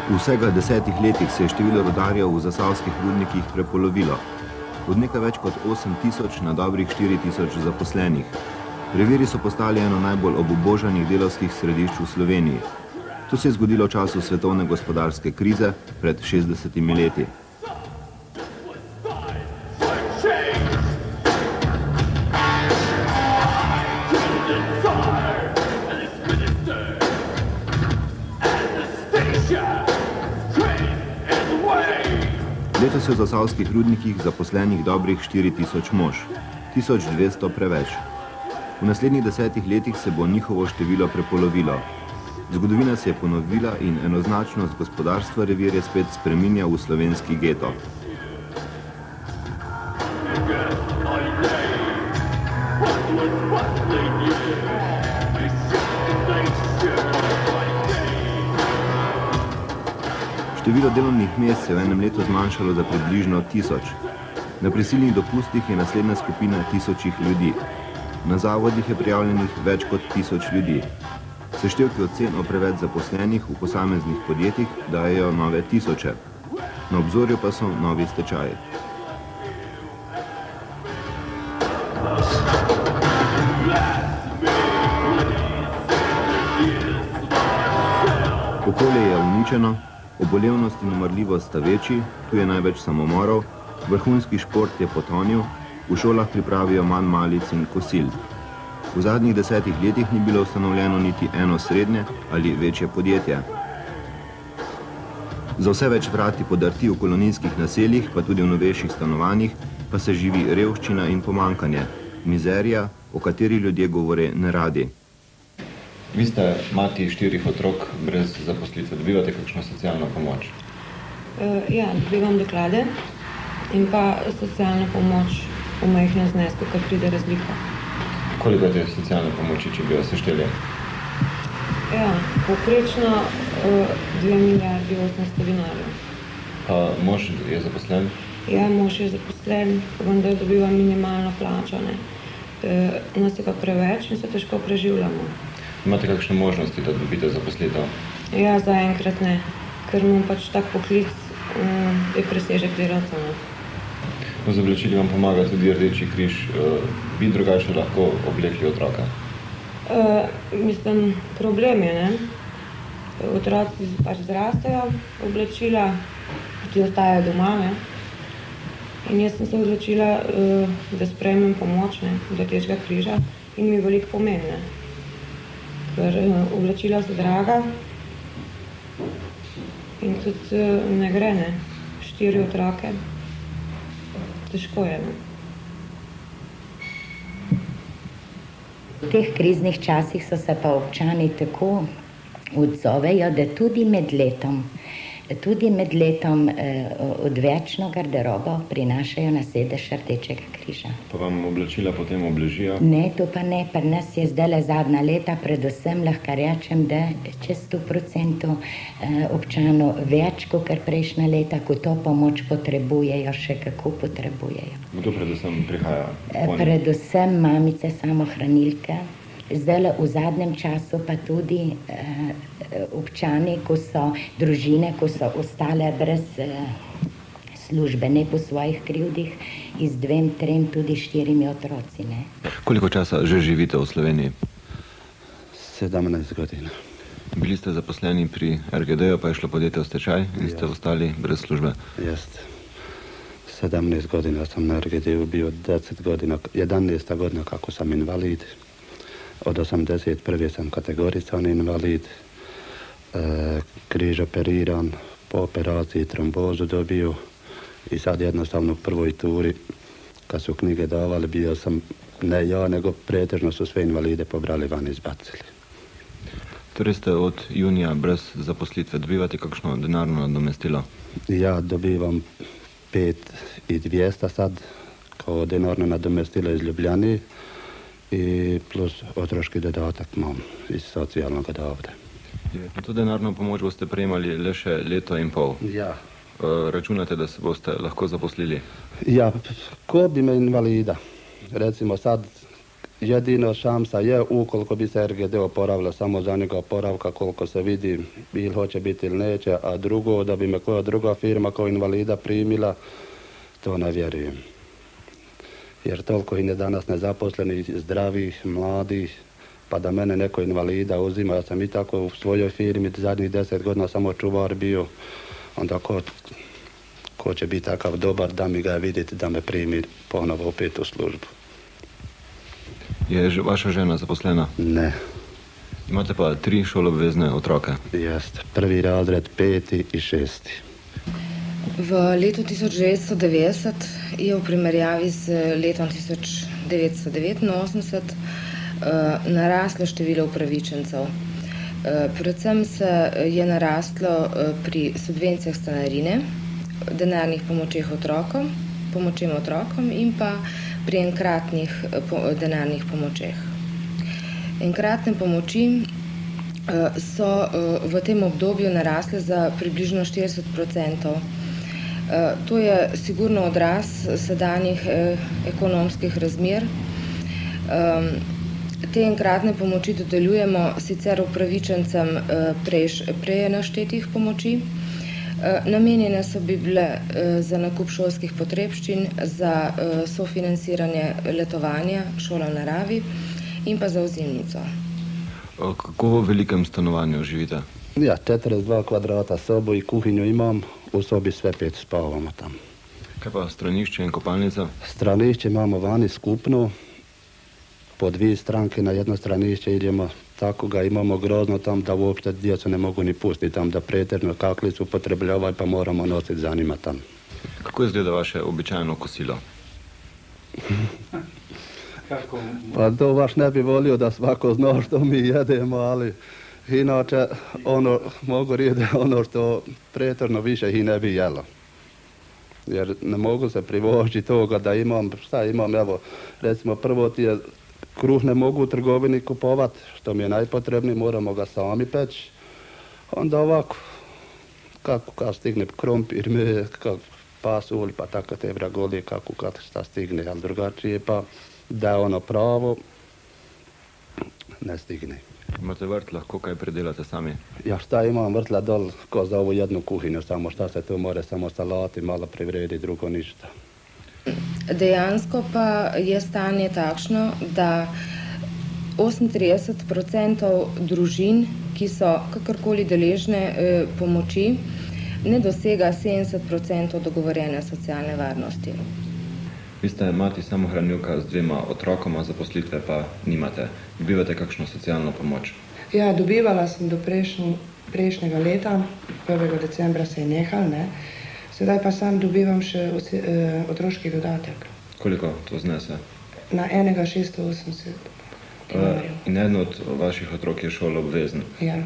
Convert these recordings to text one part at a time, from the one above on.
V vsega 10 letih se je število rudarjev v zasavskih rudnikih prepolovilo. Od nekaj več kot 8000 na dobrih 4000 zaposlenih. Revirji so postali eno najbolj obubožanih delavskih središč v Sloveniji. To se je zgodilo v času svetovne gospodarske krize pred 60 leti. Letos je v zasavskih rudnikih zaposlenih dobrih 4000 mož, 1200 preveč. V naslednjih 10 letih se bo njihovo število prepolovilo. Zgodovina se je ponovila in enoznačnost gospodarstva revirje spet spreminja v slovenski geto. Število delovnih mest se je v enem letu zmanjšalo za približno 1000. Na prisilnih dopustih je naslednja skupina 1000 ljudi. Na zavodih je prijavljenih več kot 1000 ljudi. Seštevki ocen o preveč zaposlenih v posameznih podjetjih dajejo nove tisoče. Na obzorju pa so novi stečaji. Okolje je uničeno, obolevnost in umrljivost sta večji, tu je največ samomorov, vrhunski šport je potonil, v šolah pripravijo manj malic in kosil. V zadnjih 10 letih ni bilo ustanovljeno niti eno srednje ali večje podjetje. Za vse več vrati podrti v kolonijskih naseljih, pa tudi v novejših stanovanjih, pa se živi revščina in pomankanje, mizerija, o kateri ljudje govore neradi. Vi ste mati 4 otrok brez zaposlitve. Dobivate kakšno socialno pomoč? Ja, dobivam doklade in pa socialna pomoč v majhnem znesku, ko pride razlika. Koliko je te socialne pomoči, če bi jo sešteli? Ja, povprečno 2 milijardi 800 dinarjev. Pa mož je zaposlen? Ja, mož je zaposlen, vendar dobiva minimalno plačo. Nas je pa preveč in se težko preživljamo. Imate kakšne možnosti, da dobite zaposlitev? Ja, zaenkrat ne, ker imam pač tak poklic, je presežek delavcev. Z oblačili vam pomaga tudi Rdeči križ. Bi drugače lahko oblekli otroka? Mislim, problem je, ne? Otroci pač zrastejo, oblačila, ti ostajajo doma, ne? In jaz sem se odločila, da sprejmem pomoč, ne, od Rdečega križa in mi veliko pomeni, ne? Ker oblačila so draga in tudi ne gre, ne? 4 otroke. Težko je, ne? V teh kriznih časih so se pa občani tako odzovejo, da tudi med letom odvečno garderobo prinašajo na sedež Rdečega križa. Pa vam oblačila potem obležijo? Ne, to pa ne. Pri nas je zdajle zadnja leta, predvsem lahko rečem, da čez 100% občanov več kot prejšnja leta, ko to pomoč potrebujejo, še kako potrebujejo. Kdo predvsem prihaja? Predvsem mamice samohranilke. Zdajle v zadnjem času pa tudi občani, ko so družine, ko so ostale brez službe, ne po svojih krivdih, iz 2, 3, tudi 4 otroci, ne. Koliko časa že živite v Sloveniji? 17 godina. Bili ste zaposleni pri RGD-ju, pa je šlo podjetje v stečaj in ste ostali brez službe? Jest. 17 godina sam na RGD-ju bio, 11 godina kako sam invalid. Od 81. sam kategorisan invalid, križ operiran, po operaciji trombozu dobio i sad jednostavno u prvoj turi, kad su knjige davali, bio sam, ne ja, nego pretežno su sve invalide pobrali van i izbacili. Torej ste od junija brez zaposlitve, dobivate kakšno denarno nadomestilo? Ja dobivam 5200 sad kao denarno nadomestilo iz Ljubljane, i plus otroški dodatak imam iz socijalnog davda. To denarno pomoč boste prejemali le še leto in pol? Ja. Računate, da se boste lahko zaposlili? Ja, ko bi me invalida. Recimo sad, jedino šansa je, ukoliko bi se RGD oporavila samo za njega oporavka, koliko se vidi, ili hoće biti ili neće, a drugo, da bi me koja druga firma kao invalida primila, to ne vjerujem. Jer toliko je danas nezaposlenih, zdravih, mladih, pa da mene neko invalida uzima, ja sam i tako u svojoj firmi zadnjih 10 godina samo čuvar bio, onda ko će biti takav dobar da mi ga vidjeti, da me primi ponovo opet u službu. Je vaša žena zaposlena? Ne. Imate pa 3 šoloobvezne otroke? Jeste. 1. razred, 5. i 6. V letu 1990 je v primerjavi z letom 1989 naraslo število upravičencev. Predvsem se je naraslo pri subvencijah stanarine, denarnih pomočeh otrokom in pa pri enkratnih denarnih pomočeh. Enkratne pomoči so v tem obdobju narasle za približno 40%. To je sigurno odraz sedanjih ekonomskih razmer. Te enkratne pomoči dodeljujemo sicer upravičencem prej naštetih pomoči. Namenjene so bi bile za nakup šolskih potrebščin, za sofinanciranje letovanja, šola v naravi in pa za ozimnico. Kako v velikem stanovanju živite? Ja, 42 kvadrata sobo i kuhinju imam, u sobi sve 5 spavamo tam. Kaj pa stranišče in kopalnica? Stranišće imamo vani skupno, po 2 stranke na jedno stranišće idemo, tako ga imamo grozno tam da uopšte djecu ne mogu ni pustiti tam, da pretežno kaklicu upotrebljavaju pa moramo nositi za njima tam. Kako izgleda vaše običajno kosilo? Pa to baš ne bi volio da svako zna što mi jedemo, ali inače mogu reći ono što pretežno više i ne bi jelo. Jer ne mogu se privožiti toga da imam, evo, recimo prvo ti je kruh ne mogu u trgovini kupovat, što mi je najpotrebnije, moramo ga sami peći. Onda ovako, kako kad stigne krompir, pasulj, pa tako te vragolije, kako kad šta stigne, ali drugačije pa da je ono pravo, ne stigne. Imate vrt, lahko kaj predelate sami? Ja, šta imam vrtla dol, ko za ovu jednu kuhinju, samo šta se tu more, samo salati, malo privredi, drugo ništa. Dejansko pa je stanje takšno, da 38% družin, ki so kakorkoli deležne pomoči, ne dosega 70% dogovorjene socialne varnosti. Vi ste mati samohranilka z 2 otrokoma, zaposlitve pa nimate. Dobivate kakšno socialno pomoč? Ja, dobivala sem do prejšnjega leta, 1. decembra se je nehal, ne. Sedaj pa sam dobivam še otroški dodatek. Koliko to znese? Na enega 680 dinarjev. In eden od vaših otrok je šoloobvezen. Ja.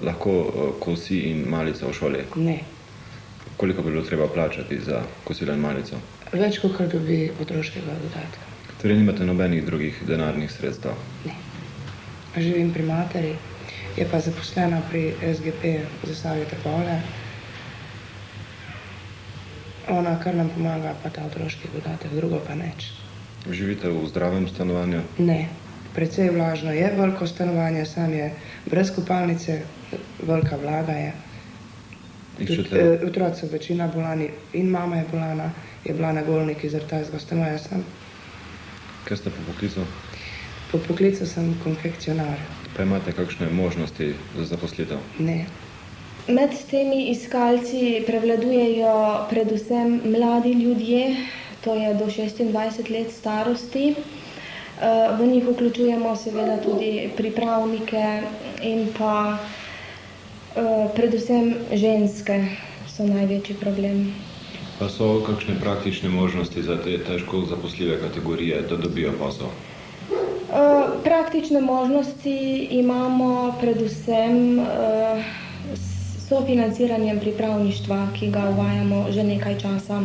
Lahko kosi in malica v šoli? Ne. Koliko bi bilo treba plačati za kosilo in malico? Več, kot dobi otroškega dodatka. Torej nimate nobenih drugih denarnih sredstev? Ne. Živim pri materi, je pa zaposlena pri SGP Zasavje Trbovlje. Ona kar nam pomaga, pa ta otroški dodatek, drugo pa neč. Živite v zdravem stanovanju? Ne. Precej vlažno je, veliko stanovanje, sam je brez kopalnice, velika vlaga je. Otroci so večina bolani in mama je bolana, je bila na Golniki, zaradi tega stanujem sam. Kaj ste po poklicu? Po poklicu sem konfekcionar. Pa imate kakšne možnosti za zaposlitev? Ne. Med temi iskalci prevladujejo predvsem mladi ljudje, to je do 26 let starosti. V njih vključujemo seveda tudi pripravnike in pa predvsem ženske so največji problem. Pa so kakšne praktične možnosti za te težko zaposljive kategorije, da dobijo posel? Praktične možnosti imamo predvsem s sofinanciranjem pripravništva, ki ga uvajamo že nekaj časa.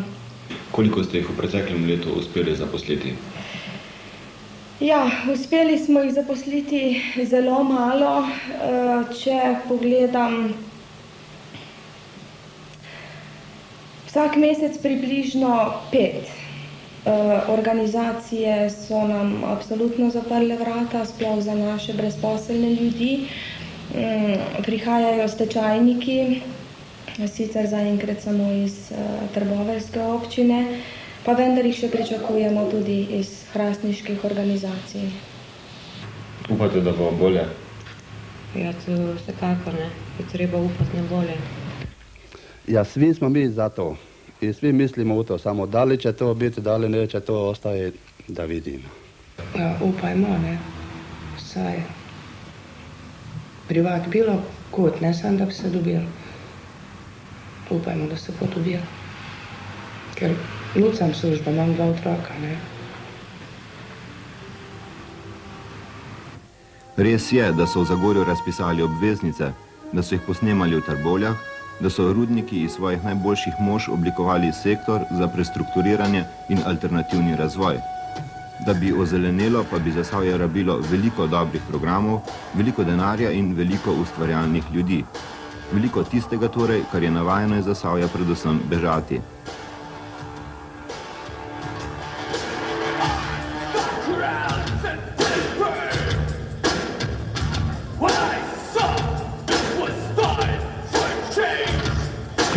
Koliko ste jih v preteklem letu uspeli zaposliti? Ja, uspeli smo jih zaposliti zelo malo. Če pogledam, vsak mesec približno 5. Organizacije so nam absolutno zaprle vrata, sploh za naše brezposelne ljudi. Prihajajo stečajniki, sicer zaenkrat samo iz trboveljske občine, pa vendar jih še pričakujemo tudi iz hrastniških organizacij. Upate, da bo bolje? Ja, to vsekakor ne. Je treba upati na bolje. Ja, svi smo mi za to. I svi mislimo u to, samo da li će to biti, da li neće, to ostaje da vidimo. Ja, upajmo, ne. Saj privat bilo kod, ne sam da bi se dobil. Upajmo, da se bo dobil. Ker nucam službo, imam 2 otroka, ne. Res je, da so v Zagorju razpisali obveznice, da so jih posnemali v Trbovljah, da so rudniki iz svojih najboljših mož oblikovali sektor za prestrukturiranje in alternativni razvoj. Da bi ozelenelo, pa bi Zasavje rabilo veliko dobrih programov, veliko denarja in veliko ustvarjalnih ljudi. Veliko tistega torej, kar je navajeno iz Zasavja predvsem bežati.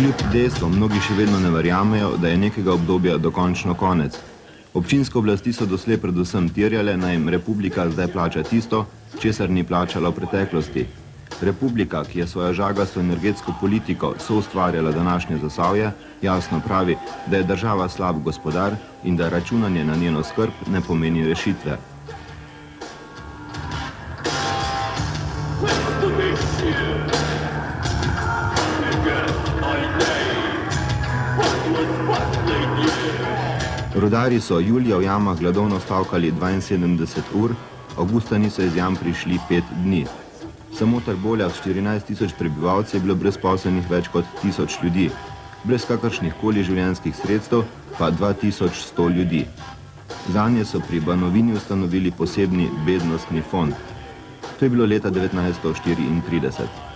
Kljub dejstvom mnogi še vedno ne verjamejo, da je nekega obdobja dokončno konec. Občinske oblasti so doslej predvsem terjale, naj jim republika zdaj plača tisto, česar ni plačala v preteklosti. Republika, ki je svojo žagasto energetsko politiko soustvarjala današnje Zasavje, jasno pravi, da je država slab gospodar in da računanje na njeno skrb ne pomeni rešitve. Rudarji so julija v jamah gladovno stavkali 72 ur, avgusta niso iz jam prišli 5 dni. Samo v Trbovljah s 14 tisoč prebivalci je bilo brezposelnih več kot 1000 ljudi, brez kakršnih koli življenjskih sredstev pa 2100 ljudi. Zanje so pri Banovini ustanovili posebni bednostni fond. To je bilo leta 1934.